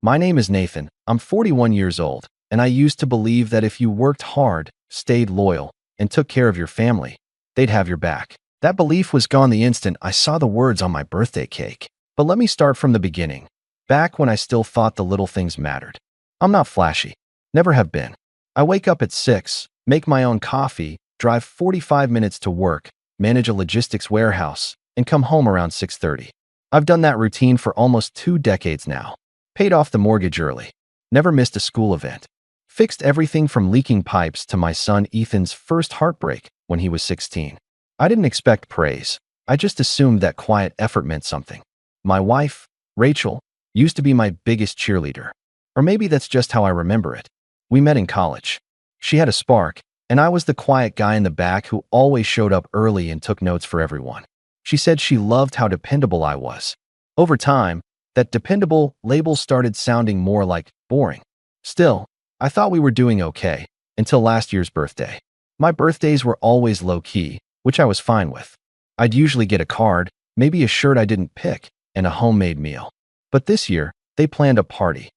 My name is Nathan. I'm 41 years old, and I used to believe that if you worked hard, stayed loyal, and took care of your family, they'd have your back. That belief was gone the instant I saw the words on my birthday cake. But let me start from the beginning, back when I still thought the little things mattered. I'm not flashy. Never have been. I wake up at 6, make my own coffee, drive 45 minutes to work, manage a logistics warehouse, and come home around 6:30. I've done that routine for almost 2 decades now. Paid off the mortgage early. Never missed a school event. Fixed everything from leaking pipes to my son Ethan's first heartbreak when he was 16. I didn't expect praise. I just assumed that quiet effort meant something. My wife, Rachel, used to be my biggest cheerleader. Or maybe that's just how I remember it. We met in college. She had a spark, and I was the quiet guy in the back who always showed up early and took notes for everyone. She said she loved how dependable I was. Over time, that dependable label started sounding more like boring. Still, I thought we were doing okay until last year's birthday. My birthdays were always low-key, which I was fine with. I'd usually get a card, maybe a shirt I didn't pick, and a homemade meal. But this year, they planned a party.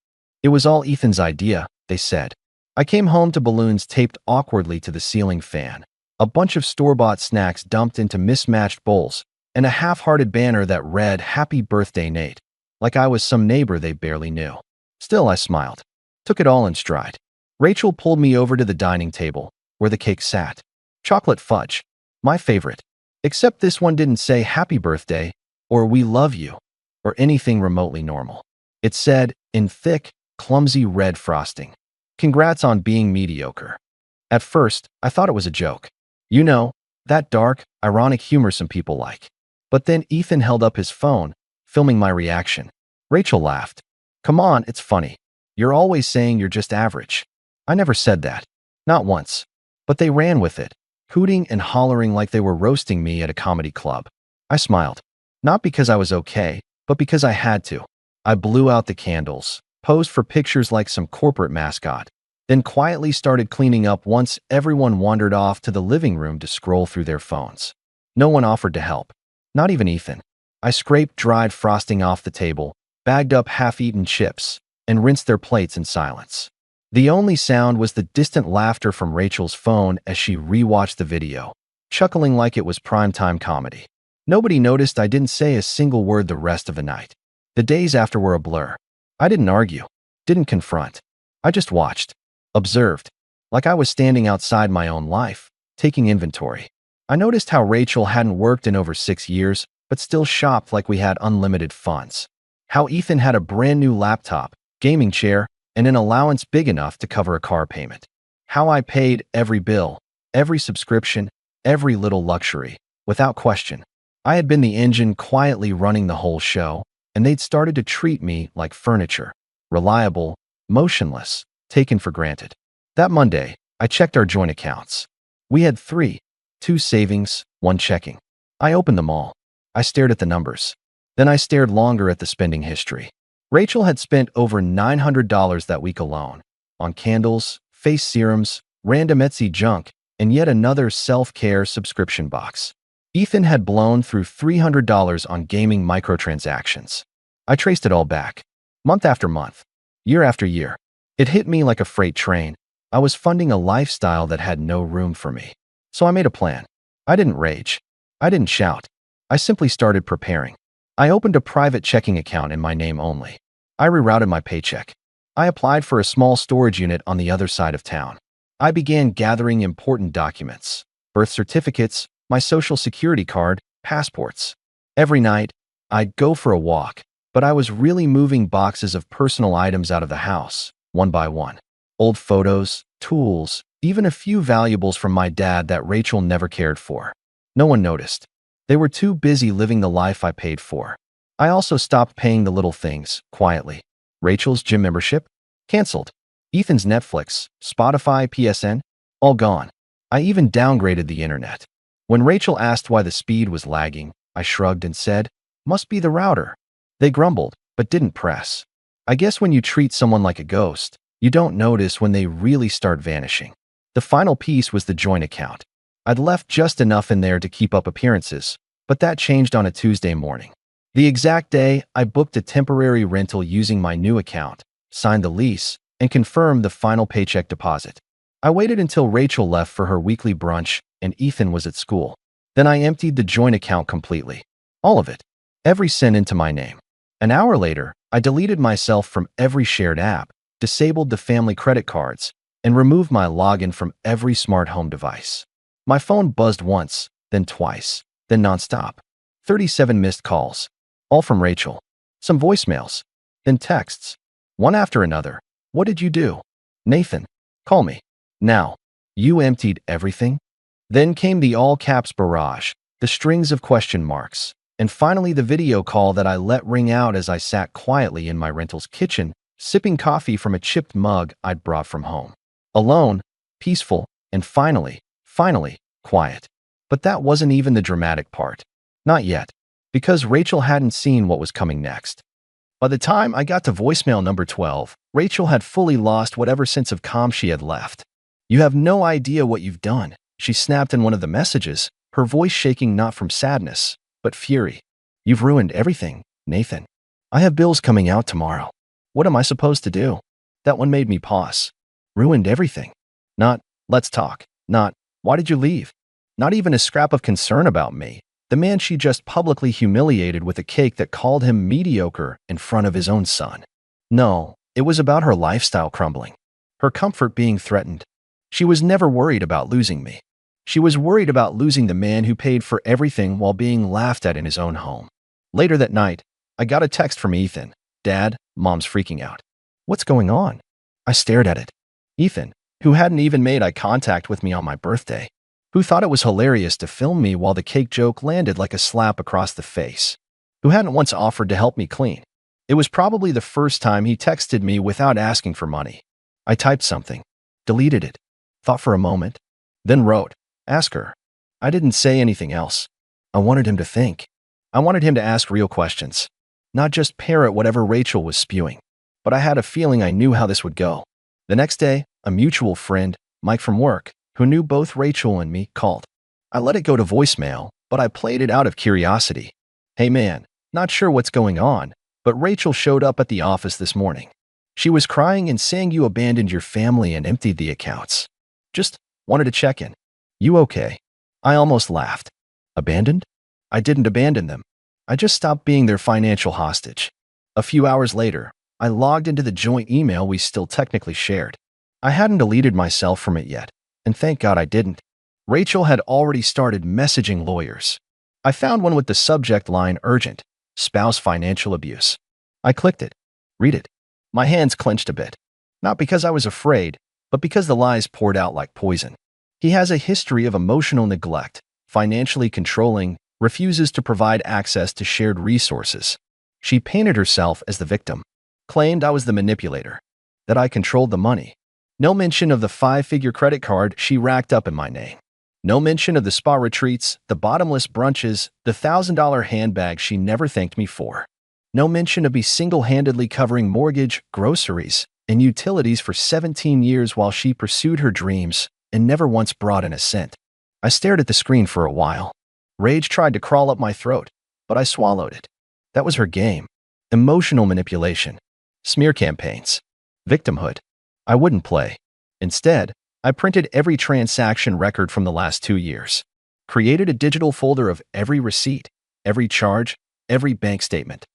It was all Ethan's idea, they said. I came home to balloons taped awkwardly to the ceiling fan, a bunch of store-bought snacks dumped into mismatched bowls, and a half-hearted banner that read, "Happy Birthday, Nate," like I was some neighbor they barely knew. Still, I smiled. Took it all in stride. Rachel pulled me over to the dining table, where the cake sat. Chocolate fudge. My favorite. Except this one didn't say "Happy Birthday" or "We love you" or anything remotely normal. It said, in thick, clumsy red frosting, "Congrats on being mediocre." At first, I thought it was a joke. You know, that dark, ironic humor some people like. But then Ethan held up his phone, filming my reaction. Rachel laughed. "Come on, it's funny. You're always saying you're just average." I never said that. Not once. But they ran with it, hooting and hollering like they were roasting me at a comedy club. I smiled. Not because I was okay, but because I had to. I blew out the candles, posed for pictures like some corporate mascot, then quietly started cleaning up once everyone wandered off to the living room to scroll through their phones. No one offered to help. Not even Ethan. I scraped dried frosting off the table, bagged up half-eaten chips, and rinsed their plates in silence. The only sound was the distant laughter from Rachel's phone as she rewatched the video, chuckling like it was primetime comedy. Nobody noticed I didn't say a single word the rest of the night. The days after were a blur. I didn't argue, didn't confront. I just watched, observed, like I was standing outside my own life, taking inventory. I noticed how Rachel hadn't worked in over 6 years, but still shopped like we had unlimited funds. How Ethan had a brand new laptop, gaming chair, and an allowance big enough to cover a car payment. How I paid every bill, every subscription, every little luxury, without question. I had been the engine quietly running the whole show, and they'd started to treat me like furniture, reliable, motionless, taken for granted. That Monday, I checked our joint accounts. We had 3, 2 savings, 1 checking. I opened them all. I stared at the numbers. Then I stared longer at the spending history. Rachel had spent over $900 that week alone, on candles, face serums, random Etsy junk, and yet another self-care subscription box. Ethan had blown through $300 on gaming microtransactions. I traced it all back, month after month, year after year. It hit me like a freight train. I was funding a lifestyle that had no room for me. So I made a plan. I didn't rage. I didn't shout. I simply started preparing. I opened a private checking account in my name only. I rerouted my paycheck. I applied for a small storage unit on the other side of town. I began gathering important documents, birth certificates, my social security card, passports. Every night, I'd go for a walk, but I was really moving boxes of personal items out of the house, one by one. Old photos, tools, even a few valuables from my dad that Rachel never cared for. No one noticed. They were too busy living the life I paid for. I also stopped paying the little things, quietly. Rachel's gym membership? Canceled. Ethan's Netflix, Spotify, PSN? All gone. I even downgraded the internet. When Rachel asked why the speed was lagging, I shrugged and said, "Must be the router." They grumbled, but didn't press. I guess when you treat someone like a ghost, you don't notice when they really start vanishing. The final piece was the joint account. I'd left just enough in there to keep up appearances, but that changed on a Tuesday morning. The exact day, I booked a temporary rental using my new account, signed the lease, and confirmed the final paycheck deposit. I waited until Rachel left for her weekly brunch and Ethan was at school. Then I emptied the joint account completely. All of it. Every cent into my name. An hour later, I deleted myself from every shared app, disabled the family credit cards, and removed my login from every smart home device. My phone buzzed once, then twice, then nonstop. 37 missed calls, all from Rachel. Some voicemails, then texts, one after another. What did you do? Nathan, call me. Now. You emptied everything? Then came the all-caps barrage, the strings of question marks, and finally the video call that I let ring out as I sat quietly in my rental's kitchen, sipping coffee from a chipped mug I'd brought from home. Alone, peaceful, and finally, quiet. But that wasn't even the dramatic part. Not yet, because Rachel hadn't seen what was coming next. By the time I got to voicemail number 12, Rachel had fully lost whatever sense of calm she had left. You have no idea what you've done, she snapped in one of the messages, her voice shaking not from sadness, but fury. You've ruined everything, Nathan. I have bills coming out tomorrow. What am I supposed to do? That one made me pause. Ruined everything. Not, let's talk. Not, why did you leave? Not even a scrap of concern about me, the man she just publicly humiliated with a cake that called him mediocre in front of his own son. No, it was about her lifestyle crumbling, her comfort being threatened. She was never worried about losing me. She was worried about losing the man who paid for everything while being laughed at in his own home. Later that night, I got a text from Ethan. Dad, Mom's freaking out. What's going on? I stared at it. Ethan, who hadn't even made eye contact with me on my birthday, who thought it was hilarious to film me while the cake joke landed like a slap across the face, who hadn't once offered to help me clean. It was probably the first time he texted me without asking for money. I typed something, deleted it, thought for a moment, then wrote, ask her. I didn't say anything else. I wanted him to think. I wanted him to ask real questions, not just parrot whatever Rachel was spewing. But I had a feeling I knew how this would go. The next day, a mutual friend, Mike from work, who knew both Rachel and me, called. I let it go to voicemail, but I played it out of curiosity. Hey man, not sure what's going on, but Rachel showed up at the office this morning. She was crying and saying you abandoned your family and emptied the accounts. Just wanted to check in. You okay? I almost laughed. Abandoned? I didn't abandon them. I just stopped being their financial hostage. A few hours later, I logged into the joint email we still technically shared. I hadn't deleted myself from it yet, and thank God I didn't. Rachel had already started messaging lawyers. I found one with the subject line urgent, spouse financial abuse. I clicked it. Read it. My hands clenched a bit. Not because I was afraid, but because the lies poured out like poison. He has a history of emotional neglect, financially controlling, refuses to provide access to shared resources. She painted herself as the victim, claimed I was the manipulator, that I controlled the money. No mention of the 5-figure credit card she racked up in my name. No mention of the spa retreats, the bottomless brunches, the $1,000 handbag she never thanked me for. No mention of me single-handedly covering mortgage, groceries, and utilities for 17 years while she pursued her dreams and never once brought in a cent. I stared at the screen for a while. Rage tried to crawl up my throat, but I swallowed it. That was her game. Emotional manipulation. Smear campaigns. Victimhood. I wouldn't play. Instead, I printed every transaction record from the last 2 years. Created a digital folder of every receipt, every charge, every bank statement.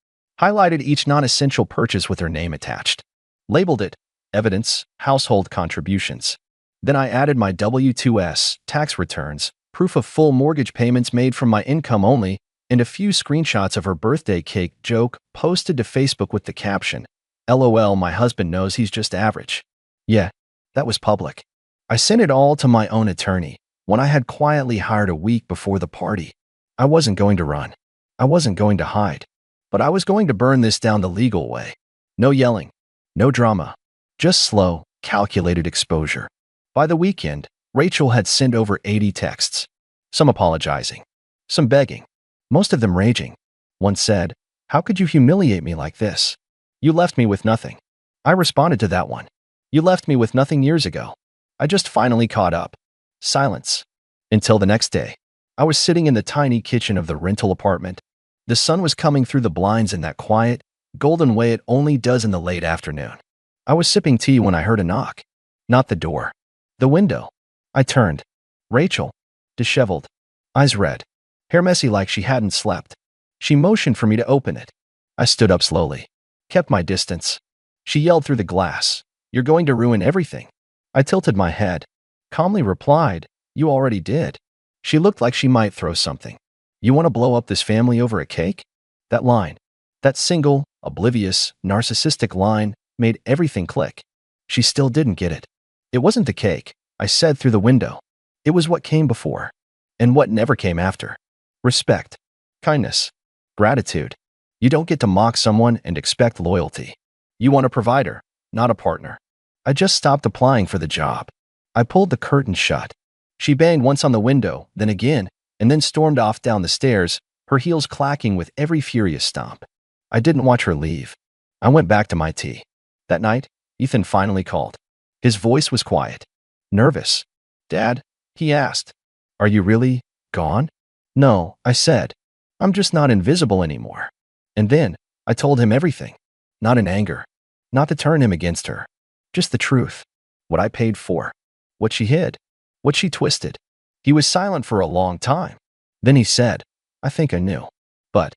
Highlighted each non-essential purchase with her name attached. Labeled it, evidence, household contributions. Then I added my W-2s, tax returns, proof of full mortgage payments made from my income only, and a few screenshots of her birthday cake joke posted to Facebook with the caption, LOL, my husband knows he's just average. Yeah, that was public. I sent it all to my own attorney, one I had quietly hired a week before the party. I wasn't going to run. I wasn't going to hide. But I was going to burn this down the legal way. No yelling. No drama. Just slow, calculated exposure. By the weekend, Rachel had sent over 80 texts. Some apologizing. Some begging. Most of them raging. One said, how could you humiliate me like this? You left me with nothing. I responded to that one. You left me with nothing years ago. I just finally caught up. Silence. Until the next day. I was sitting in the tiny kitchen of the rental apartment. The sun was coming through the blinds in that quiet, golden way it only does in the late afternoon. I was sipping tea when I heard a knock. Not the door. The window. I turned. Rachel. Disheveled. Eyes red. Hair messy like she hadn't slept. She motioned for me to open it. I stood up slowly. Kept my distance. She yelled through the glass. "You're going to ruin everything." I tilted my head. Calmly replied, "You already did." She looked like she might throw something. "You want to blow up this family over a cake?" That line. That single, oblivious, narcissistic line made everything click. She still didn't get it. "It wasn't the cake," I said through the window. "It was what came before. And what never came after. Respect. Kindness. Gratitude. You don't get to mock someone and expect loyalty. You want a provider, not a partner." I just stopped applying for the job. I pulled the curtain shut. She banged once on the window, then again, and then stormed off down the stairs, her heels clacking with every furious stomp. I didn't watch her leave. I went back to my tea. That night, Ethan finally called. His voice was quiet. Nervous. "Dad?" he asked. "Are you really gone?" "No," I said. "I'm just not invisible anymore." And then I told him everything. Not in anger. Not to turn him against her. Just the truth. What I paid for. What she hid. What she twisted. He was silent for a long time. Then he said, "I think I knew. But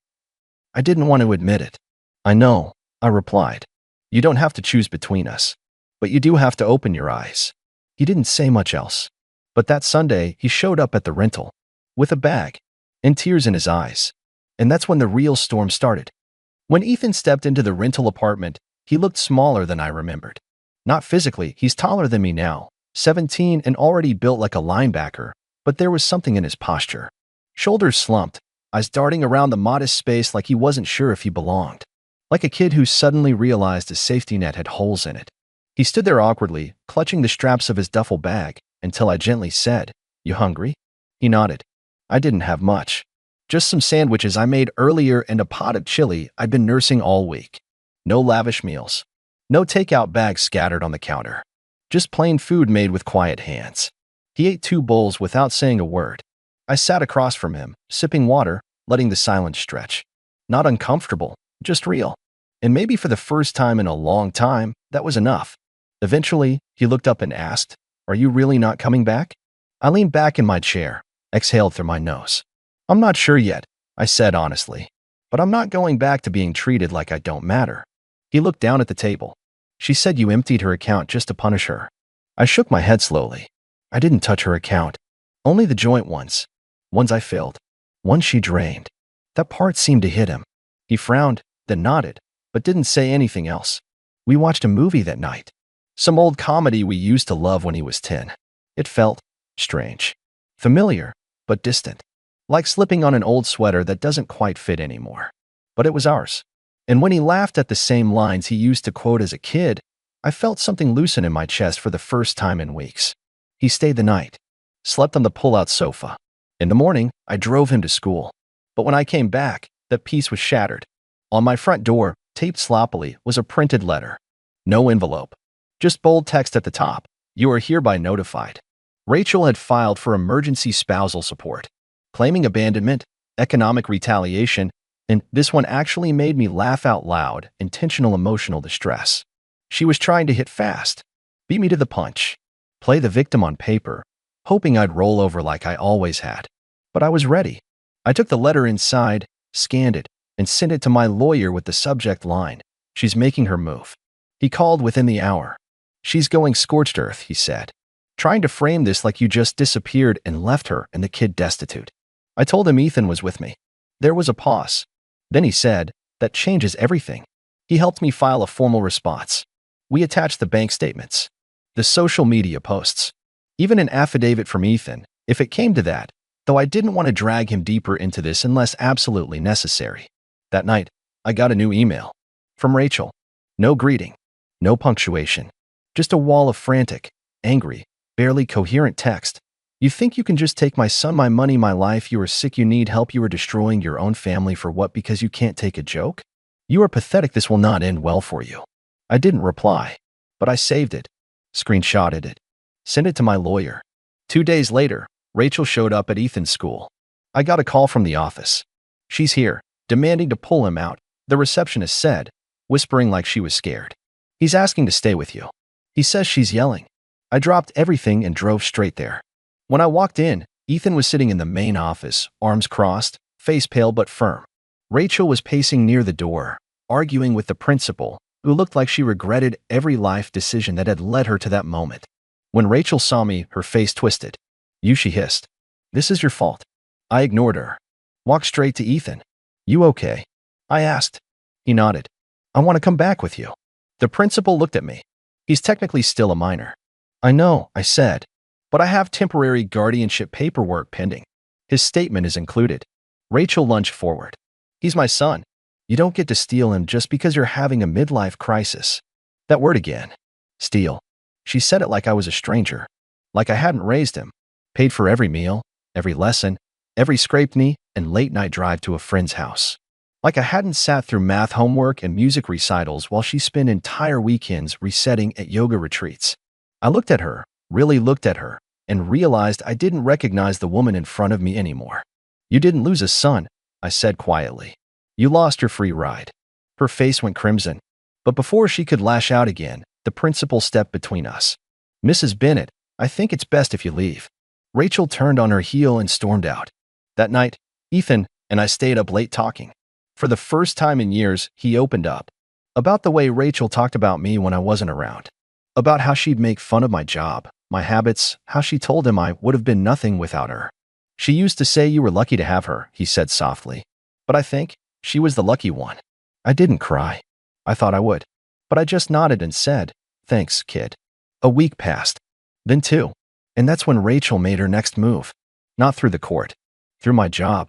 I didn't want to admit it." "I know," I replied. "You don't have to choose between us. But you do have to open your eyes." He didn't say much else. But that Sunday, he showed up at the rental. With a bag. And tears in his eyes. And that's when the real storm started. When Ethan stepped into the rental apartment, he looked smaller than I remembered. Not physically, he's taller than me now, 17 and already built like a linebacker, but there was something in his posture. Shoulders slumped, eyes darting around the modest space like he wasn't sure if he belonged. Like a kid who suddenly realized his safety net had holes in it. He stood there awkwardly, clutching the straps of his duffel bag, until I gently said, "You hungry?" He nodded. I didn't have much. Just some sandwiches I made earlier and a pot of chili I'd been nursing all week. No lavish meals. No takeout bags scattered on the counter. Just plain food made with quiet hands. He ate 2 bowls without saying a word. I sat across from him, sipping water, letting the silence stretch. Not uncomfortable, just real. And maybe for the first time in a long time, that was enough. Eventually, he looked up and asked, "Are you really not coming back?" I leaned back in my chair, exhaled through my nose. "I'm not sure yet," I said honestly. "But I'm not going back to being treated like I don't matter." He looked down at the table. "She said you emptied her account just to punish her." I shook my head slowly. I didn't touch her account. Only the joint ones. Ones I filled. Ones she drained. That part seemed to hit him. He frowned, then nodded, but didn't say anything else. We watched a movie that night. Some old comedy we used to love when he was 10. It felt strange. Familiar, but distant. Like slipping on an old sweater that doesn't quite fit anymore. But it was ours. And when he laughed at the same lines he used to quote as a kid, I felt something loosen in my chest for the first time in weeks. He stayed the night. Slept on the pull-out sofa. In the morning, I drove him to school. But when I came back, the peace was shattered. On my front door, taped sloppily, was a printed letter. No envelope. Just bold text at the top. "You are hereby notified." Rachel had filed for emergency spousal support. Claiming abandonment, economic retaliation, and this one actually made me laugh out loud, intentional emotional distress. She was trying to hit fast, beat me to the punch, play the victim on paper, hoping I'd roll over like I always had. But I was ready. I took the letter inside, scanned it, and sent it to my lawyer with the subject line, "She's making her move." He called within the hour. "She's going scorched earth," he said. "Trying to frame this like you just disappeared and left her and the kid destitute." I told him Ethan was with me. There was a pause. Then he said, "That changes everything." He helped me file a formal response. We attached the bank statements, the social media posts, even an affidavit from Ethan, if it came to that, though I didn't want to drag him deeper into this unless absolutely necessary. That night, I got a new email. From Rachel. No greeting. No punctuation. Just a wall of frantic, angry, barely coherent text. "You think you can just take my son, my money, my life? You are sick, you need help, you are destroying your own family for what? Because you can't take a joke? You are pathetic, this will not end well for you." I didn't reply, but I saved it, screenshotted it, sent it to my lawyer. 2 days later, Rachel showed up at Ethan's school. I got a call from the office. "She's here, demanding to pull him out," the receptionist said, whispering like she was scared. He's asking to stay with you. He says she's yelling. I dropped everything and drove straight there. When I walked in, Ethan was sitting in the main office, arms crossed, face pale but firm. Rachel was pacing near the door, arguing with the principal, who looked like she regretted every life decision that had led her to that moment. When Rachel saw me, her face twisted. "You," she hissed. "This is your fault." I ignored her. Walked straight to Ethan. "You okay?" I asked. He nodded. "I want to come back with you." The principal looked at me. "He's technically still a minor." "I know," I said, "but I have temporary guardianship paperwork pending." His statement is included. Rachel lunged forward. "He's my son. You don't get to steal him just because you're having a midlife crisis." That word again. Steal. She said it like I was a stranger, like I hadn't raised him, paid for every meal, every lesson, every scraped knee, and late-night drive to a friend's house. Like I hadn't sat through math homework and music recitals while she spent entire weekends resetting at yoga retreats. I looked at her, really looked at her, and realized I didn't recognize the woman in front of me anymore. "You didn't lose a son," I said quietly. "You lost your free ride." Her face went crimson. But before she could lash out again, the principal stepped between us. "Mrs. Bennett, I think it's best if you leave." Rachel turned on her heel and stormed out. That night, Ethan and I stayed up late talking. For the first time in years, he opened up. About the way Rachel talked about me when I wasn't around. About how she'd make fun of my job, my habits, how she told him I would have been nothing without her. "She used to say you were lucky to have her," he said softly. "But I think she was the lucky one." I didn't cry. I thought I would. But I just nodded and said, "Thanks, kid." A week passed. Then two. And that's when Rachel made her next move. Not through the court. Through my job.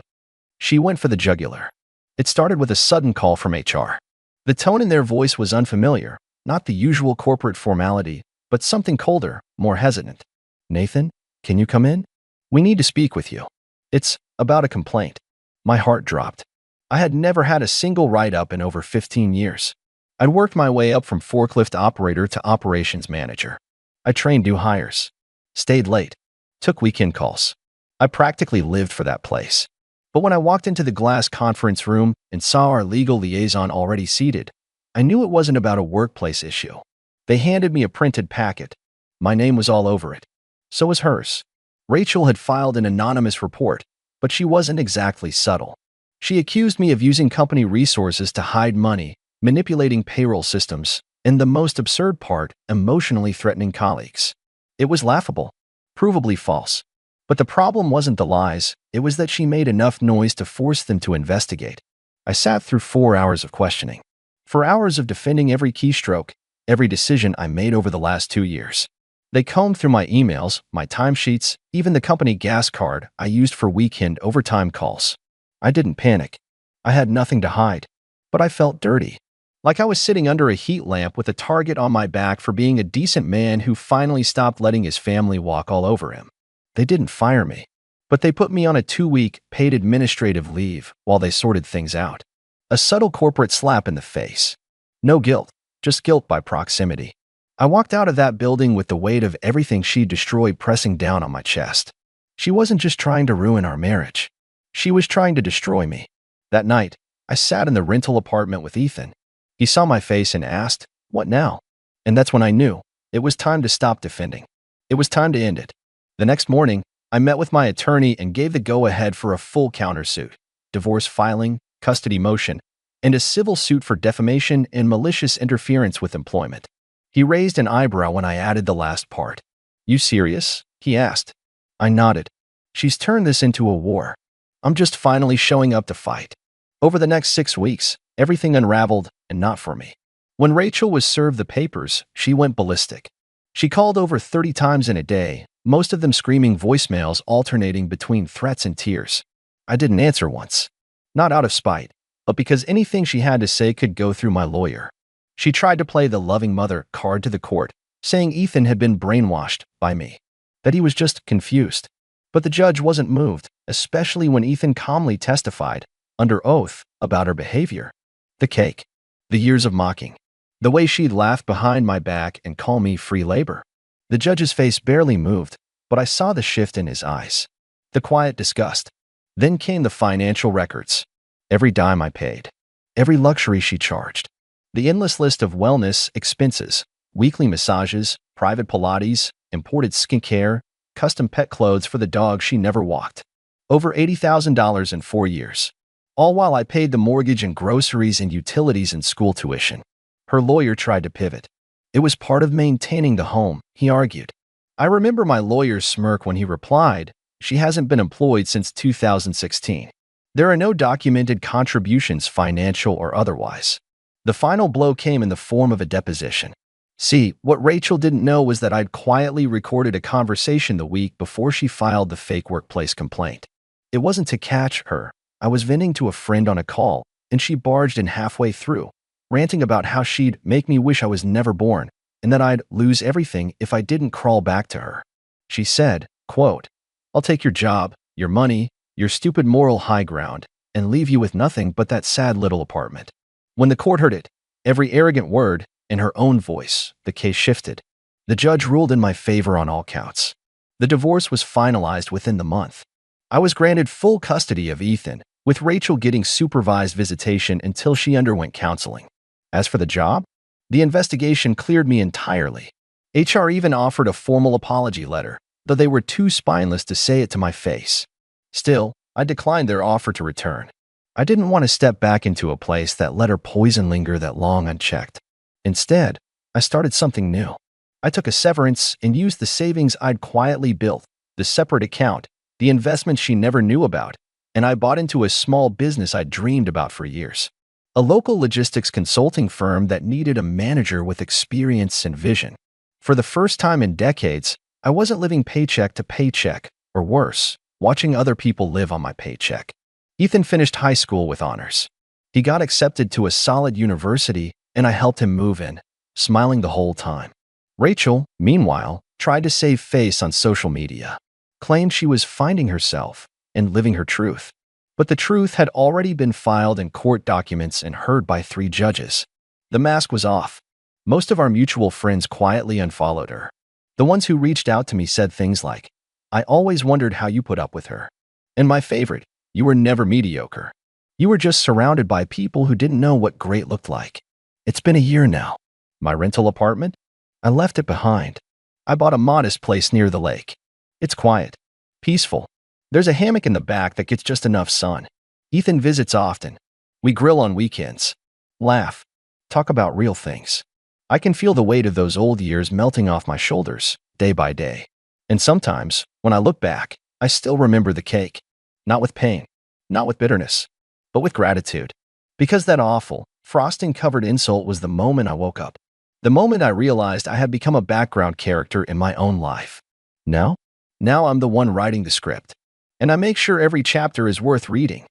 She went for the jugular. It started with a sudden call from HR. The tone in their voice was unfamiliar, not the usual corporate formality, but something colder, more hesitant. "Nathan, can you come in? We need to speak with you. It's about a complaint." My heart dropped. I had never had a single write-up in over 15 years. I'd worked my way up from forklift operator to operations manager. I trained new hires. Stayed late. Took weekend calls. I practically lived for that place. But when I walked into the glass conference room and saw our legal liaison already seated, I knew it wasn't about a workplace issue. They handed me a printed packet. My name was all over it. So was hers. Rachel had filed an anonymous report, but she wasn't exactly subtle. She accused me of using company resources to hide money, manipulating payroll systems, and the most absurd part, emotionally threatening colleagues. It was laughable, provably false. But the problem wasn't the lies, it was that she made enough noise to force them to investigate. I sat through 4 hours of questioning. 4 hours of defending every keystroke, every decision I made over the last 2 years. They combed through my emails, my timesheets, even the company gas card I used for weekend overtime calls. I didn't panic. I had nothing to hide. But I felt dirty. Like I was sitting under a heat lamp with a target on my back for being a decent man who finally stopped letting his family walk all over him. They didn't fire me, but they put me on a 2-week paid administrative leave while they sorted things out. A subtle corporate slap in the face. No guilt, just guilt by proximity. I walked out of that building with the weight of everything she'd destroyed pressing down on my chest. She wasn't just trying to ruin our marriage. She was trying to destroy me. That night, I sat in the rental apartment with Ethan. He saw my face and asked, "What now?" And that's when I knew it was time to stop defending. It was time to end it. The next morning, I met with my attorney and gave the go-ahead for a full countersuit, divorce filing, custody motion, and a civil suit for defamation and malicious interference with employment. He raised an eyebrow when I added the last part. "You serious?" he asked. I nodded. "She's turned this into a war. I'm just finally showing up to fight." Over the next 6 weeks, everything unraveled, and not for me. When Rachel was served the papers, she went ballistic. She called over 30 times in a day, most of them screaming voicemails alternating between threats and tears. I didn't answer once. Not out of spite, but because anything she had to say could go through my lawyer. She tried to play the loving mother card to the court, saying Ethan had been brainwashed by me, that he was just confused. But the judge wasn't moved, especially when Ethan calmly testified, under oath, about her behavior. The cake. The years of mocking. The way she'd laugh behind my back and call me free labor. The judge's face barely moved, but I saw the shift in his eyes. The quiet disgust. Then came the financial records. Every dime I paid. Every luxury she charged. The endless list of wellness expenses, weekly massages, private Pilates, imported skincare, custom pet clothes for the dog she never walked. Over $80,000 in 4 years. All while I paid the mortgage and groceries and utilities and school tuition. Her lawyer tried to pivot. It was part of maintaining the home, he argued. I remember my lawyer's smirk when he replied, "She hasn't been employed since 2016. There are no documented contributions, financial or otherwise." The final blow came in the form of a deposition. See, what Rachel didn't know was that I'd quietly recorded a conversation the week before she filed the fake workplace complaint. It wasn't to catch her. I was venting to a friend on a call, and she barged in halfway through, ranting about how she'd make me wish I was never born, and that I'd lose everything if I didn't crawl back to her. She said, quote, "I'll take your job, your money, your stupid moral high ground, and leave you with nothing but that sad little apartment." When the court heard it, every arrogant word, in her own voice, the case shifted. The judge ruled in my favor on all counts. The divorce was finalized within the month. I was granted full custody of Ethan, with Rachel getting supervised visitation until she underwent counseling. As for the job, the investigation cleared me entirely. HR even offered a formal apology letter, though they were too spineless to say it to my face. Still, I declined their offer to return. I didn't want to step back into a place that let her poison linger that long unchecked. Instead, I started something new. I took a severance and used the savings I'd quietly built, the separate account, the investments she never knew about, and I bought into a small business I'd dreamed about for years. A local logistics consulting firm that needed a manager with experience and vision. For the first time in decades, I wasn't living paycheck to paycheck, or worse, watching other people live on my paycheck. Ethan finished high school with honors. He got accepted to a solid university, and I helped him move in, smiling the whole time. Rachel, meanwhile, tried to save face on social media, claimed she was finding herself and living her truth. But the truth had already been filed in court documents and heard by 3 judges. The mask was off. Most of our mutual friends quietly unfollowed her. The ones who reached out to me said things like, "I always wondered how you put up with her." And my favorite, "You were never mediocre. You were just surrounded by people who didn't know what great looked like." It's been a year now. My rental apartment? I left it behind. I bought a modest place near the lake. It's quiet, peaceful. There's a hammock in the back that gets just enough sun. Ethan visits often. We grill on weekends, laugh, talk about real things. I can feel the weight of those old years melting off my shoulders, day by day. And sometimes, when I look back, I still remember the cake. Not with pain, not with bitterness, but with gratitude. Because that awful, frosting-covered insult was the moment I woke up. The moment I realized I had become a background character in my own life. Now I'm the one writing the script. And I make sure every chapter is worth reading.